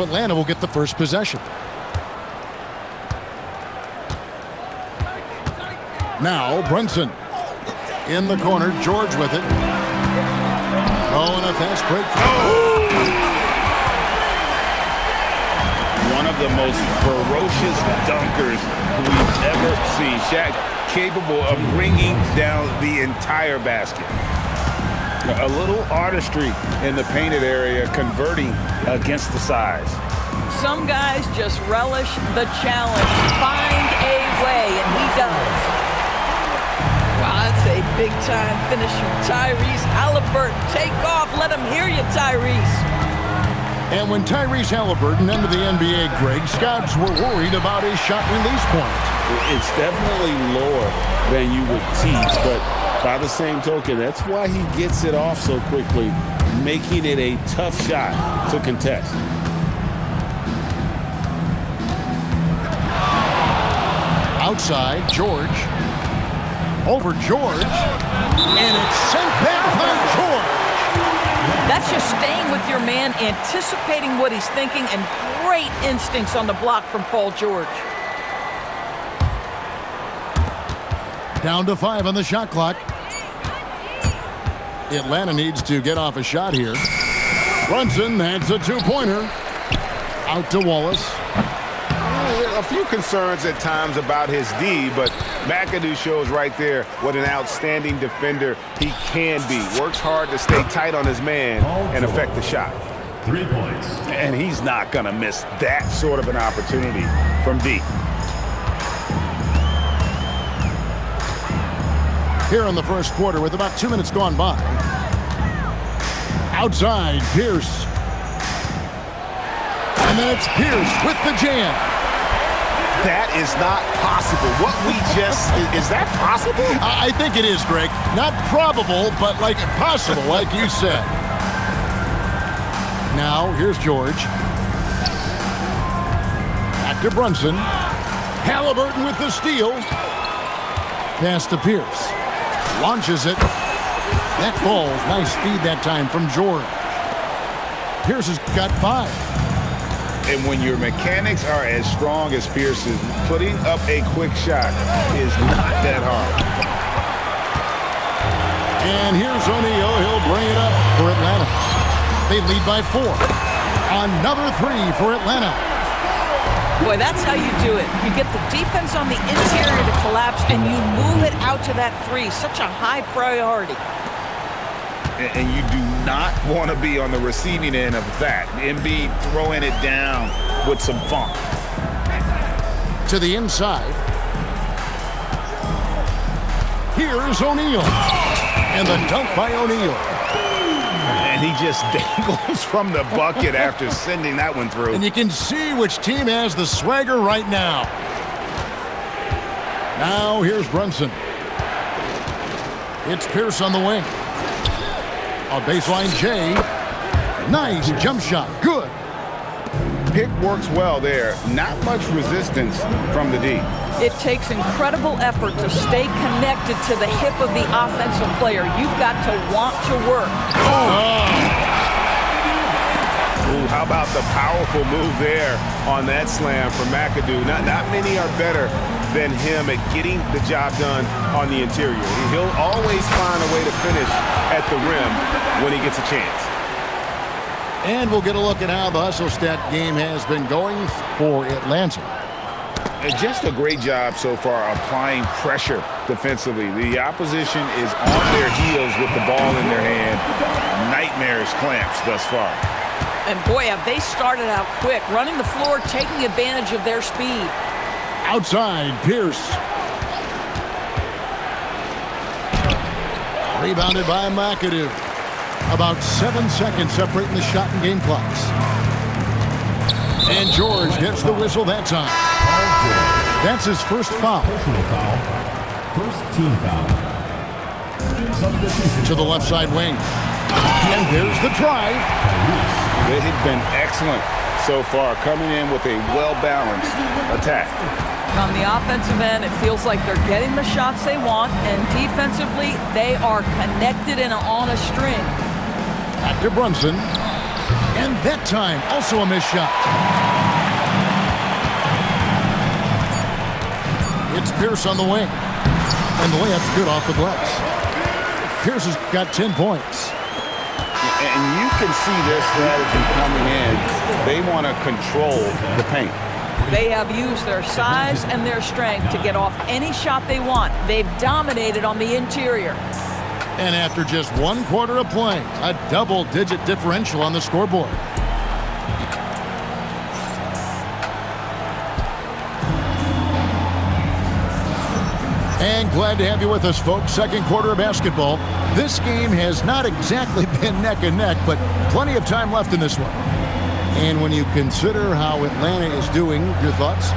Atlanta will get the first possession. Now Brunson in the corner. George with it. Oh, and a fast break. One of the most ferocious dunkers we've ever seen. Shaq capable of bringing down the entire basket. A little artistry in the painted area, converting against the size. Some guys just relish the challenge. Find a way, and he does. Wow, that's a big-time finisher. Tyrese Halliburton, take off. Let him hear you, Tyrese. And when Tyrese Halliburton entered the NBA, Greg, scouts were worried about his shot release point. It's definitely lower than you would teach, but by the same token, that's why he gets it off so quickly, making it a tough shot to contest. Outside, George. Over George. And it's sent back by George. That's just staying with your man, anticipating what he's thinking, and great instincts on the block from Paul George. Down to 5 on the shot clock. Atlanta needs to get off a shot here. Brunson, that's a two-pointer. Out to Wallace. A few concerns at times about his D, but McAdoo shows right there what an outstanding defender he can be. Works hard to stay tight on his man and affect the shot. 3 points. And he's not going to miss that sort of an opportunity from D. Here in the first quarter with about 2 minutes gone by. Outside, Pierce. And then it's Pierce with the jam. That is not possible. What we just, is that possible? I think it is, Greg. Not probable, but like possible, like you said. Now, here's George. Back to Brunson. Halliburton with the steal. Pass to Pierce. Launches it. That falls. Nice feed that time from George. Pierce has got 5. And when your mechanics are as strong as Pierce's, putting up a quick shot is not that hard. And here's O'Neal. He'll bring it up for Atlanta. They lead by 4. Another 3 for Atlanta. Boy, that's how you do it. You get the defense on the interior to collapse, and you move it out to that 3. Such a high priority. And you do not want to be on the receiving end of that. Embiid throwing it down with some funk. To the inside. Here's O'Neal. And the dunk by O'Neal. And he just dangles from the bucket after sending that one through. And you can see which team has the swagger right now. Now here's Brunson. It's Pierce on the wing. A baseline J. Nice jump shot. Good. Pick works well there. Not much resistance from the D. It takes incredible effort to stay connected to the hip of the offensive player. You've got to want to work. Ooh, how about the powerful move there on that slam from McAdoo? Not many are better than him at getting the job done on the interior. He'll always find a way to finish at the rim when he gets a chance. And we'll get a look at how the hustle stat game has been going for Atlanta. Just a great job so far applying pressure defensively. The opposition is on their heels with the ball in their hand. Nightmarish clamps thus far. And boy, have they started out quick, running the floor, taking advantage of their speed. Outside, Pierce. Rebounded by McAdoo. About 7 seconds separating the shot and game clocks. And George gets the whistle that time. That's his first foul. Personal foul. First team foul. Substitution. To the left side wing. And there's the drive. They have been excellent so far, coming in with a well-balanced attack. On the offensive end, it feels like they're getting the shots they want, and defensively, they are connected and on a string. Back to Brunson. And that time, also a missed shot. It's Pierce on the wing. And the layup's good off the glass. Pierce has got 10 points. And you can see their strategy coming in. They want to control the paint. They have used their size and their strength to get off any shot they want. They've dominated on the interior. And after just 1 quarter of play, a double-digit differential on the scoreboard. And glad to have you with us, folks. Second quarter of basketball. This game has not exactly been neck and neck, but plenty of time left in this one. And when you consider how Atlanta is doing, your thoughts?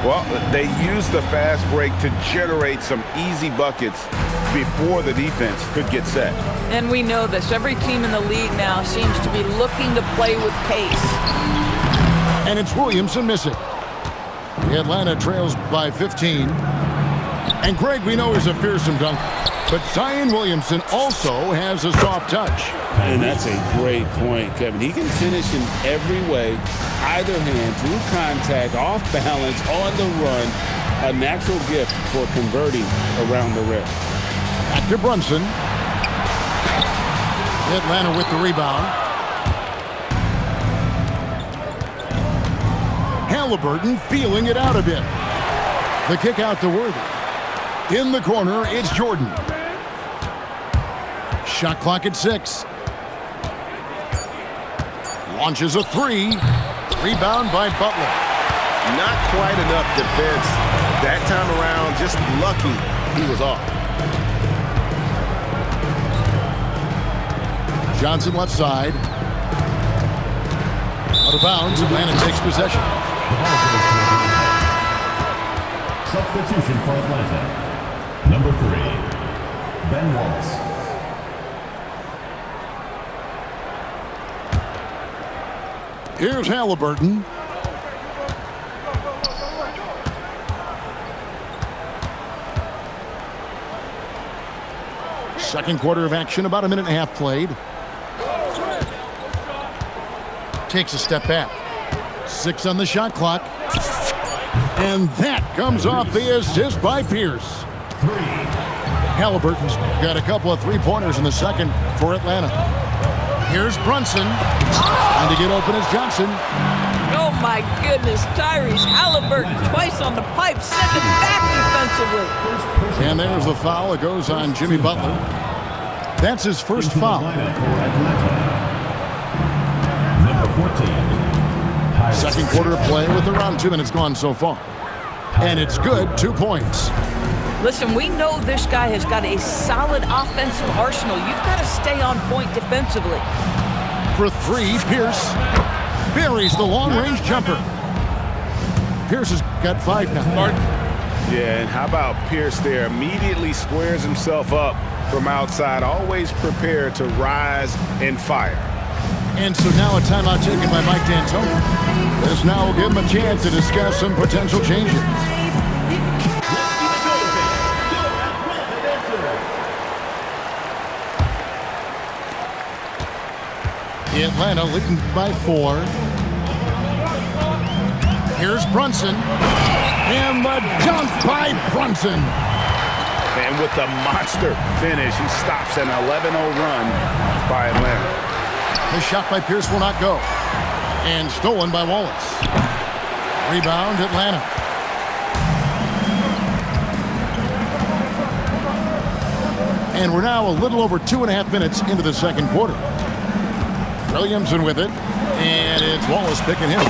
Well, they use the fast break to generate some easy buckets before the defense could get set. And we know this. Every team in the league now seems to be looking to play with pace. And it's Williamson missing. Atlanta trails by 15. And Greg, we know, is a fearsome dunker. But Zion Williamson also has a soft touch. And that's a great point, Kevin. He can finish in every way, either hand, through contact, off balance, on the run. A natural gift for converting around the rim. Back to Brunson. Atlanta with the rebound. Halliburton feeling it out a bit. The kick out to Worthy. In the corner, it's Jordan. Shot clock at 6. Launches a 3. Rebound by Butler. Not quite enough defense. That time around, just lucky he was off. Johnson left side. Out of bounds, Atlanta takes possession. Substitution for Atlanta. Number 3, Ben Wallace. Here's Halliburton. Second quarter of action, about a minute and a half played. Takes a step back. 6 on the shot clock. And that comes off the assist by Pierce. 3. Halliburton's got a couple of three-pointers in the second for Atlanta. Here's Brunson. Trying to get open is Johnson. Oh, my goodness. Tyrese Halliburton twice on the pipe. Send it back defensively. And there's the foul. It goes on Jimmy Butler. That's his first foul. Number 14. Second quarter of play with around 2 minutes gone so far. And it's good, 2 points. Listen, we know this guy has got a solid offensive arsenal. You've got to stay on point defensively. For 3, Pierce buries the long-range jumper. Pierce has got 5 now. Yeah, and how about Pierce there? Immediately squares himself up from outside, always prepared to rise and fire. And so now a timeout taken by Mike D'Antoni. This now will give him a chance to discuss some potential changes. Atlanta leading by 4. Here's Brunson. And the dunk by Brunson. And with the monster finish, he stops an 11-0 run by Atlanta. The shot by Pierce will not go. And stolen by Wallace. Rebound, Atlanta. And we're now a little over 2.5 minutes into the second quarter. Williamson with it. And it's Wallace picking him.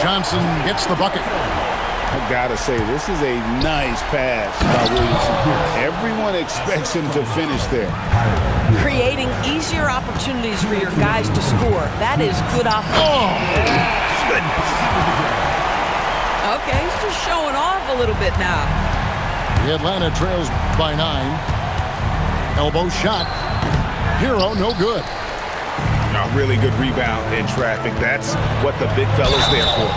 Johnson gets the bucket. I've got to say, this is a nice pass by Williamson. Everyone expects him to finish there. Creating easier opportunities for your guys to score. That is good offense. Oh! Okay, he's just showing off a little bit now. The Atlanta trails by 9. Elbow shot. Hero, no good. A really good rebound in traffic. That's what the big fella's there for.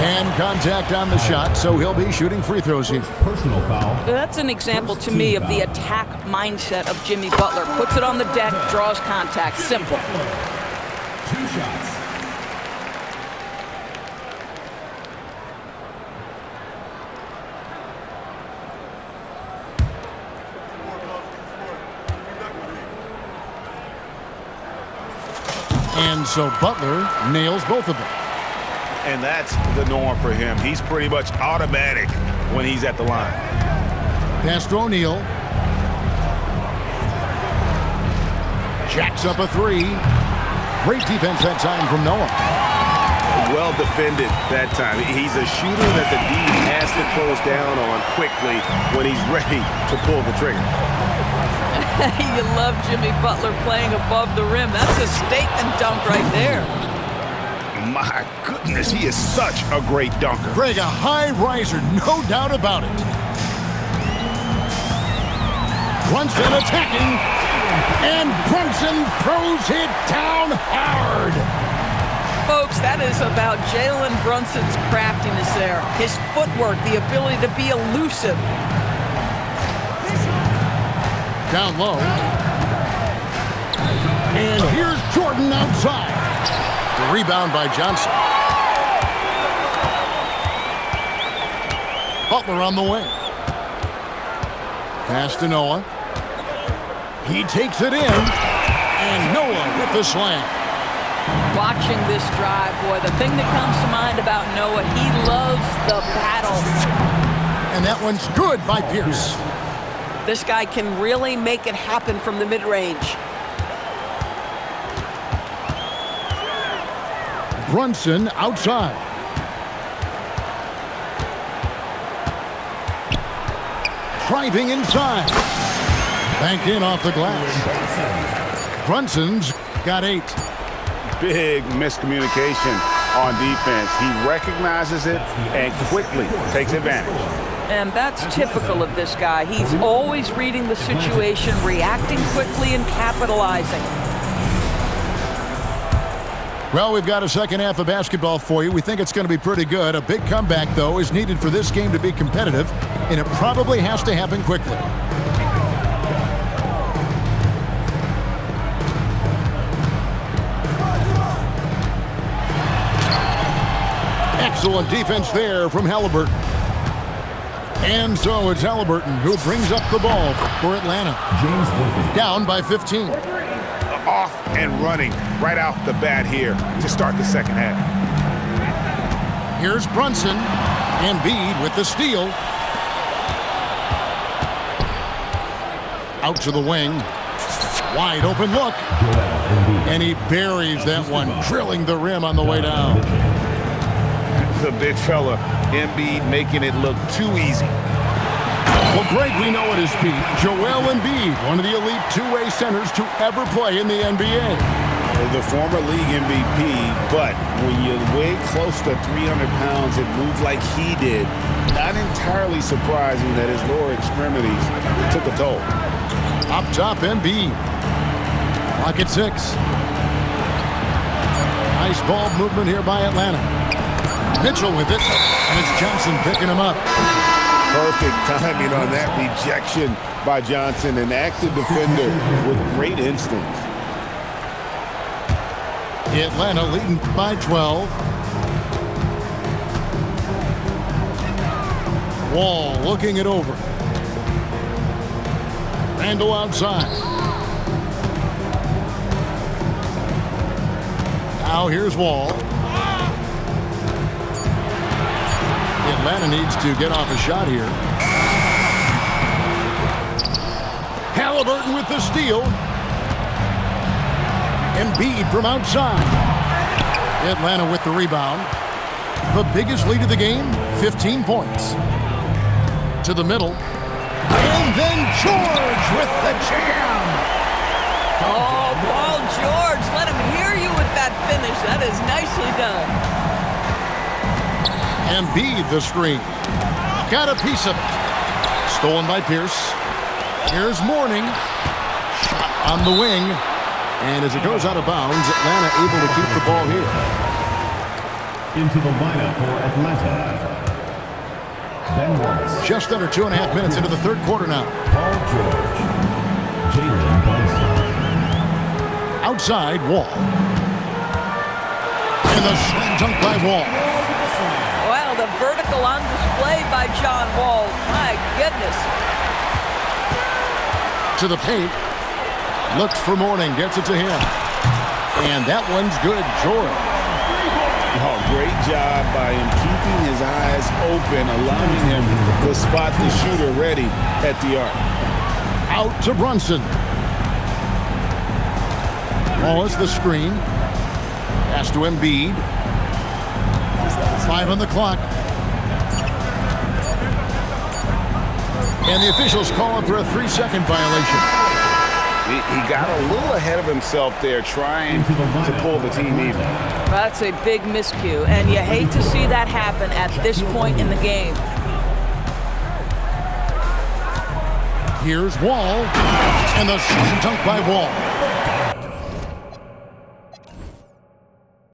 And contact on the shot, so he'll be shooting free throws here. Personal foul. That's an example to me of the attack mindset of Jimmy Butler. Puts it on the deck, draws contact. Simple. 2 shots. And so Butler nails both of them. And that's the norm for him. He's pretty much automatic when he's at the line. Pass to O'Neal. Jacks up a 3. Great defense that time from Noah. Well defended that time. He's a shooter that the D has to close down on quickly when he's ready to pull the trigger. You love Jimmy Butler playing above the rim. That's a statement dunk right there. My goodness, he is such a great dunker. Greg, a high riser, no doubt about it. Brunson attacking, and Brunson throws it down hard. Folks, that is about Jalen Brunson's craftiness there. His footwork, the ability to be elusive. Down low. And here's Jordan outside. The rebound by Johnson. Butler on the wing. Pass to Noah. He takes it in. And Noah with the slam. Watching this drive, boy, the thing that comes to mind about Noah, he loves the battle. And that one's good by Pierce. This guy can really make it happen from the mid-range. Brunson outside. Driving inside. Banked in off the glass. Brunson's got 8. Big miscommunication on defense. He recognizes it and quickly takes advantage. And that's typical of this guy. He's always reading the situation, reacting quickly, and capitalizing. Well, we've got a second half of basketball for you. We think it's going to be pretty good. A big comeback, though, is needed for this game to be competitive, and it probably has to happen quickly. Excellent defense there from Halliburton. And so it's Halliburton who brings up the ball for Atlanta. James Worthy. Down by 15. Off and running right off the bat here to start the second half. Here's Brunson. Embiid with the steal. Out to the wing. Wide open look. And he buries that one, drilling the rim on the way down. The big fella, Embiid, making it look too easy. Well, Greg, we know at his peak, Joel Embiid, one of the elite two-way centers to ever play in the NBA. The former league MVP, but when you weigh close to 300 pounds and move like he did, not entirely surprising that his lower extremities took a toll. Up top, Embiid. Clock at 6. Nice ball movement here by Atlanta. Mitchell with it, and it's Johnson picking him up. Perfect timing on that rejection by Johnson, an active defender with great instinct. Atlanta leading by 12. Wall looking it over. Randall outside. Now here's Wall. Atlanta needs to get off a shot here. Halliburton with the steal. Embiid from outside. Atlanta with the rebound. The biggest lead of the game, 15 points. To the middle. And then George with the jam. Oh, Paul George, let him hear you with that finish. That is nicely done. Embiid the screen. Got a piece of it. Stolen by Pierce. Here's Mourning. Shot on the wing. And as it goes out of bounds, Atlanta able to keep the ball here. Into the lineup for Atlanta. Ben Wallace. Just under 2.5 minutes into the third quarter now. Paul George. Jalen Brunson. Outside, Wall. And the slam dunk by Wall. Wow, the vertical on display by John Wall. My goodness. To the paint. Looks for Mourning. Gets it to him. And that one's good. Jordan. Oh, great job by him keeping his eyes open, allowing him to spot the shooter ready at the arc. Out to Brunson. Wallace the screen. Pass to Embiid. 5 on the clock. And the officials call him for a 3-second violation. He got a little ahead of himself there trying to pull the team even. That's a big miscue, and you hate to see that happen at this point in the game. Here's Wall, and the slam dunk by Wall.